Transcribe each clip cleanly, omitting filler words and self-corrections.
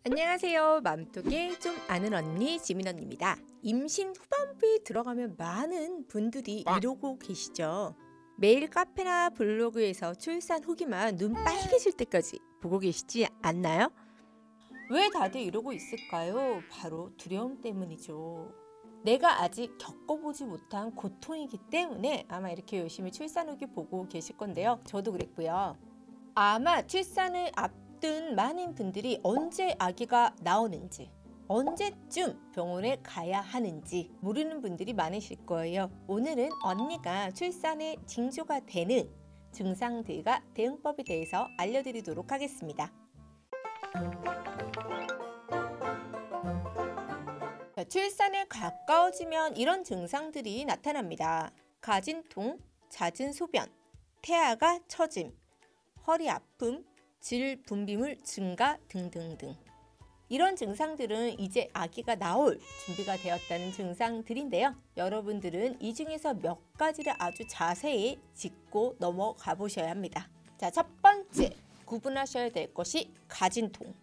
안녕하세요. 맘속에 좀 아는 언니 지민 언니입니다. 임신 후반부에 들어가면 많은 분들이 이러고 계시죠. 매일 카페나 블로그에서 출산 후기만 눈 빨개질 때까지 보고 계시지 않나요? 왜 다들 이러고 있을까요? 바로 두려움 때문이죠. 내가 아직 겪어보지 못한 고통이기 때문에 아마 이렇게 열심히 출산 후기 보고 계실 건데요. 저도 그랬고요. 아마 출산을 앞둔 많은 분들이 언제 아기가 나오는지, 언제쯤 병원에 가야 하는지 모르는 분들이 많으실 거예요. 오늘은 언니가 출산의 징조가 되는 증상들과 대응법에 대해서 알려드리도록 하겠습니다. 출산에 가까워지면 이런 증상들이 나타납니다. 가진통, 잦은 소변, 태아가 처짐, 허리 아픔, 질 분비물 증가 등등등. 이런 증상들은 이제 아기가 나올 준비가 되었다는 증상들인데요. 여러분들은 이 중에서 몇 가지를 아주 자세히 짚고 넘어가 보셔야 합니다. 자, 첫 번째 구분하셔야 될 것이 가진통.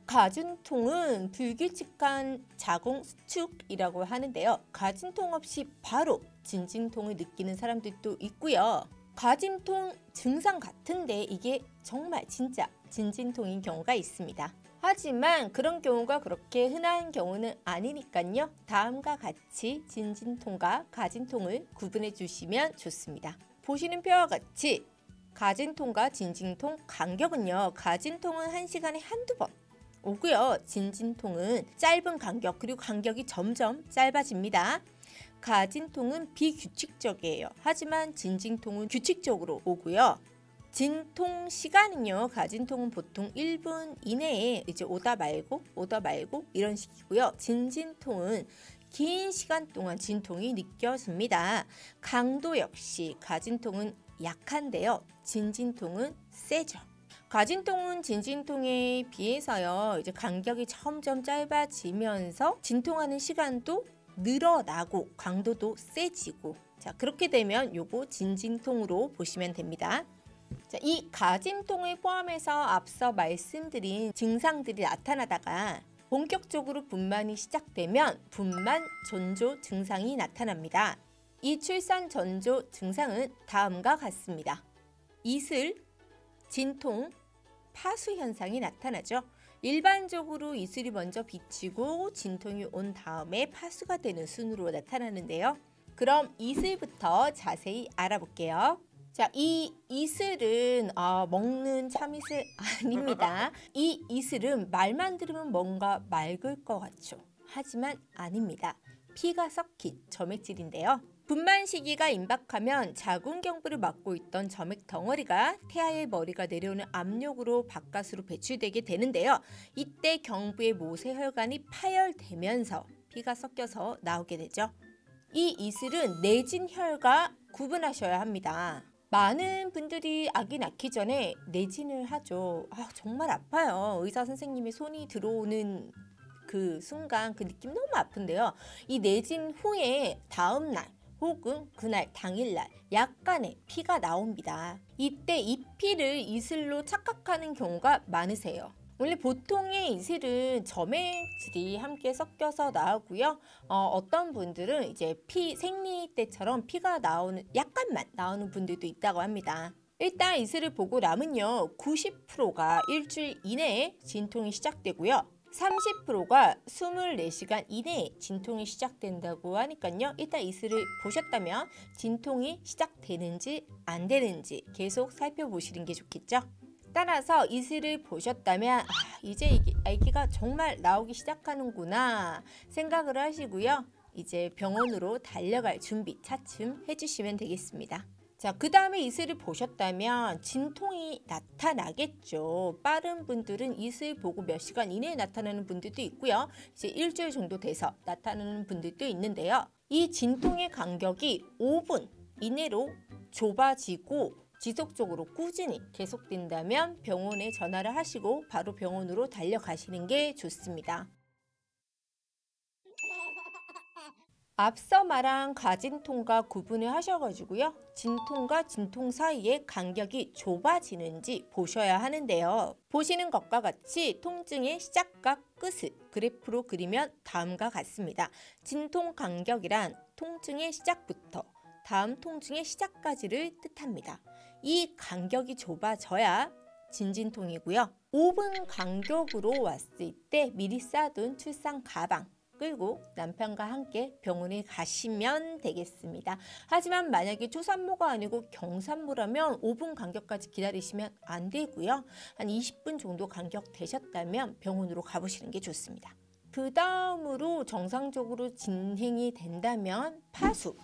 가진통은 불규칙한 자궁 수축이라고 하는데요. 가진통 없이 바로 진진통을 느끼는 사람들도 있고요. 가진통 증상 같은데 이게 정말 진짜 진진통인 경우가 있습니다. 하지만 그런 경우가 그렇게 흔한 경우는 아니니까요. 다음과 같이 진진통과 가진통을 구분해 주시면 좋습니다. 보시는 표와 같이 가진통과 진진통 간격은요. 가진통은 1시간에 한두 번 오고요. 진진통은 짧은 간격 그리고 간격이 점점 짧아집니다. 가진통은 비규칙적이에요. 하지만 진진통은 규칙적으로 오고요. 진통 시간은요. 가진통은 보통 1분 이내에 이제 오다 말고 이런 식이고요. 진진통은 긴 시간 동안 진통이 느껴집니다. 강도 역시 가진통은 약한데요. 진진통은 세죠. 가진통은 진진통에 비해서요. 이제 간격이 점점 짧아지면서 진통하는 시간도 늘어나고 강도도 세지고, 자, 그렇게 되면 요거 진진통으로 보시면 됩니다. 자, 이 가진통을 포함해서 앞서 말씀드린 증상들이 나타나다가 본격적으로 분만이 시작되면 분만 전조 증상이 나타납니다. 이 출산 전조 증상은 다음과 같습니다. 이슬, 진통, 파수 현상이 나타나죠. 일반적으로 이슬이 먼저 비치고 진통이 온 다음에 파수가 되는 순으로 나타나는데요. 그럼 이슬부터 자세히 알아볼게요. 자, 이 이슬은 먹는 참이슬 아닙니다. 이 이슬은 말만 들으면 뭔가 맑을 것 같죠. 하지만 아닙니다. 피가 섞인 점액질인데요. 분만 시기가 임박하면 자궁경부를 막고 있던 점액 덩어리가 태아의 머리가 내려오는 압력으로 바깥으로 배출되게 되는데요. 이때 경부의 모세혈관이 파열되면서 피가 섞여서 나오게 되죠. 이 이슬은 내진혈과 구분하셔야 합니다. 많은 분들이 아기 낳기 전에 내진을 하죠. 정말 아파요. 의사 선생님의 손이 들어오는 그 순간 그 느낌 너무 아픈데요. 이 내진 후에 다음 날 혹은 그날 당일날 약간의 피가 나옵니다. 이때 이 피를 이슬로 착각하는 경우가 많으세요. 원래 보통의 이슬은 점액질이 함께 섞여서 나오고요. 어떤 분들은 이제 생리 때처럼 피가 나오는 약간만 나오는 분들도 있다고 합니다. 일단 이슬을 보고 나면요. 90%가 일주일 이내에 진통이 시작되고요. 30%가 24시간 이내에 진통이 시작된다고 하니까요. 일단 이슬을 보셨다면 진통이 시작되는지 안 되는지 계속 살펴보시는 게 좋겠죠. 따라서 이슬을 보셨다면 이제 아기가 정말 나오기 시작하는구나 생각을 하시고요. 이제 병원으로 달려갈 준비 차츰 해주시면 되겠습니다. 자, 그 다음에 이슬을 보셨다면 진통이 나타나겠죠. 빠른 분들은 이슬 보고 몇 시간 이내에 나타나는 분들도 있고요. 이제 일주일 정도 돼서 나타나는 분들도 있는데요. 이 진통의 간격이 5분 이내로 좁아지고 지속적으로 꾸준히 계속된다면 병원에 전화를 하시고 바로 병원으로 달려가시는 게 좋습니다. 앞서 말한 가진통과 구분을 하셔가지고요. 진통과 진통 사이에 간격이 좁아지는지 보셔야 하는데요. 보시는 것과 같이 통증의 시작과 끝을 그래프로 그리면 다음과 같습니다. 진통 간격이란 통증의 시작부터 다음 통증의 시작까지를 뜻합니다. 이 간격이 좁아져야 진진통이고요. 5분 간격으로 왔을 때 미리 싸둔 출산 가방 끌고 남편과 함께 병원에 가시면 되겠습니다. 하지만 만약에 초산모가 아니고 경산모라면 5분 간격까지 기다리시면 안 되고요. 한 20분 정도 간격 되셨다면 병원으로 가보시는 게 좋습니다. 그 다음으로 정상적으로 진행이 된다면 파수,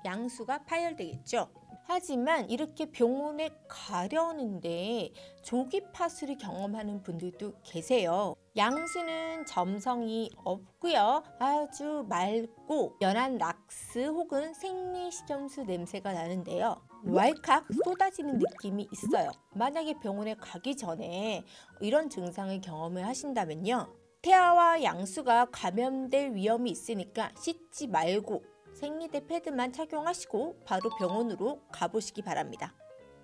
양수가 파열되겠죠. 하지만 이렇게 병원에 가려는데 조기 파수를 경험하는 분들도 계세요. 양수는 점성이 없고요. 아주 맑고 연한 락스 혹은 생리식염수 냄새가 나는데요. 왈칵 쏟아지는 느낌이 있어요. 만약에 병원에 가기 전에 이런 증상을 경험을 하신다면요. 태아와 양수가 감염될 위험이 있으니까 씻지 말고 생리대 패드만 착용하시고 바로 병원으로 가보시기 바랍니다.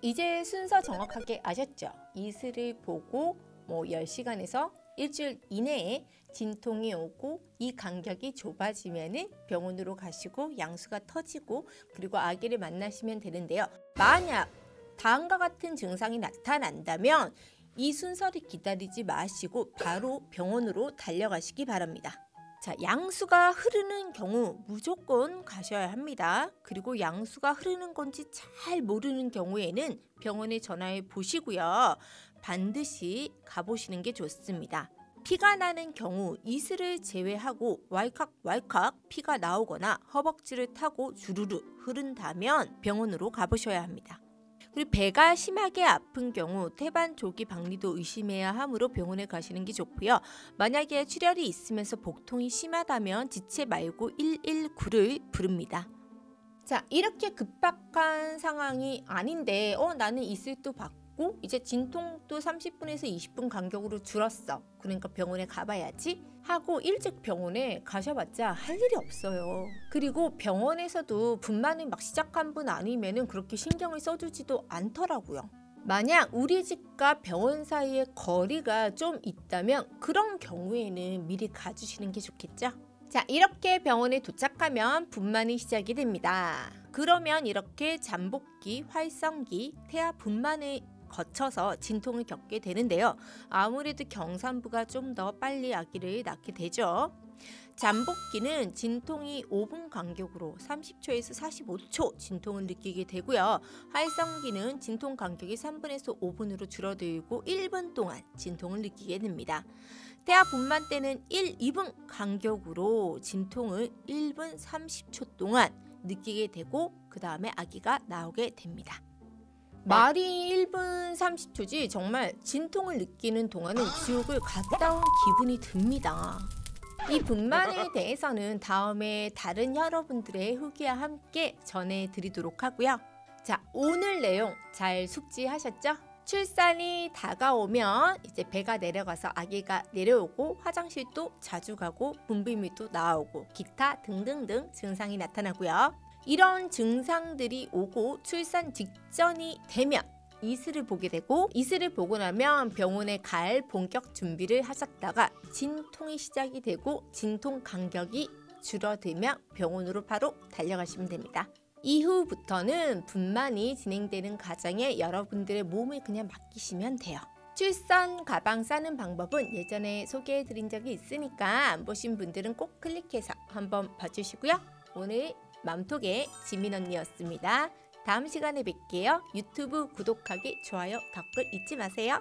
이제 순서 정확하게 아셨죠? 이슬을 보고 10시간에서 일주일 이내에 진통이 오고 이 간격이 좁아지면 병원으로 가시고 양수가 터지고 그리고 아기를 만나시면 되는데요. 만약 다음과 같은 증상이 나타난다면 이 순서를 기다리지 마시고 바로 병원으로 달려가시기 바랍니다. 자, 양수가 흐르는 경우 무조건 가셔야 합니다. 그리고 양수가 흐르는 건지 잘 모르는 경우에는 병원에 전화해 보시고요. 반드시 가보시는 게 좋습니다. 피가 나는 경우 이슬을 제외하고 왈칵 피가 나오거나 허벅지를 타고 주르르 흐른다면 병원으로 가보셔야 합니다. 그리고 배가 심하게 아픈 경우 태반 조기 박리도 의심해야 하므로 병원에 가시는 게 좋고요. 만약에 출혈이 있으면서 복통이 심하다면 지체 말고 119를 부릅니다. 자, 이렇게 급박한 상황이 아닌데 나는 이슬도 받고 이제 진통도 30분에서 20분 간격으로 줄었어. 그러니까 병원에 가봐야지 하고 일찍 병원에 가셔봤자 할 일이 없어요. 그리고 병원에서도 분만을 막 시작한 분 아니면은 그렇게 신경을 써주지도 않더라고요. 만약 우리 집과 병원 사이에 거리가 좀 있다면 그런 경우에는 미리 가주시는 게 좋겠죠? 자, 이렇게 병원에 도착하면 분만이 시작이 됩니다. 그러면 이렇게 잠복기, 활성기, 태아 분만을 거쳐서 진통을 겪게 되는데요. 아무래도 경산부가 좀 더 빨리 아기를 낳게 되죠. 잠복기는 진통이 5분 간격으로 30초에서 45초 진통을 느끼게 되고요. 활성기는 진통 간격이 3분에서 5분으로 줄어들고 1분 동안 진통을 느끼게 됩니다. 태아 분만 때는 1, 2분 간격으로 진통을 1분 30초 동안 느끼게 되고 그 다음에 아기가 나오게 됩니다. 말이 1분 30초지 정말 진통을 느끼는 동안은 지옥을 갔다 온 기분이 듭니다. 이 분만에 대해서는 다음에 다른 여러분들의 후기와 함께 전해드리도록 하고요. 자, 오늘 내용 잘 숙지하셨죠? 출산이 다가오면 이제 배가 내려가서 아기가 내려오고 화장실도 자주 가고 분비물도 나오고 기타 등등등 증상이 나타나고요. 이런 증상들이 오고 출산 직전이 되면 이슬을 보게 되고 이슬을 보고 나면 병원에 갈 본격 준비를 하셨다가 진통이 시작이 되고 진통 간격이 줄어들면 병원으로 바로 달려가시면 됩니다. 이후부터는 분만이 진행되는 과정에 여러분들의 몸을 그냥 맡기시면 돼요. 출산 가방 싸는 방법은 예전에 소개해드린 적이 있으니까 안 보신 분들은 꼭 클릭해서 한번 봐주시고요. 오늘 맘톡의 지민 언니였습니다. 다음 시간에 뵐게요. 유튜브 구독하기, 좋아요, 댓글 잊지 마세요.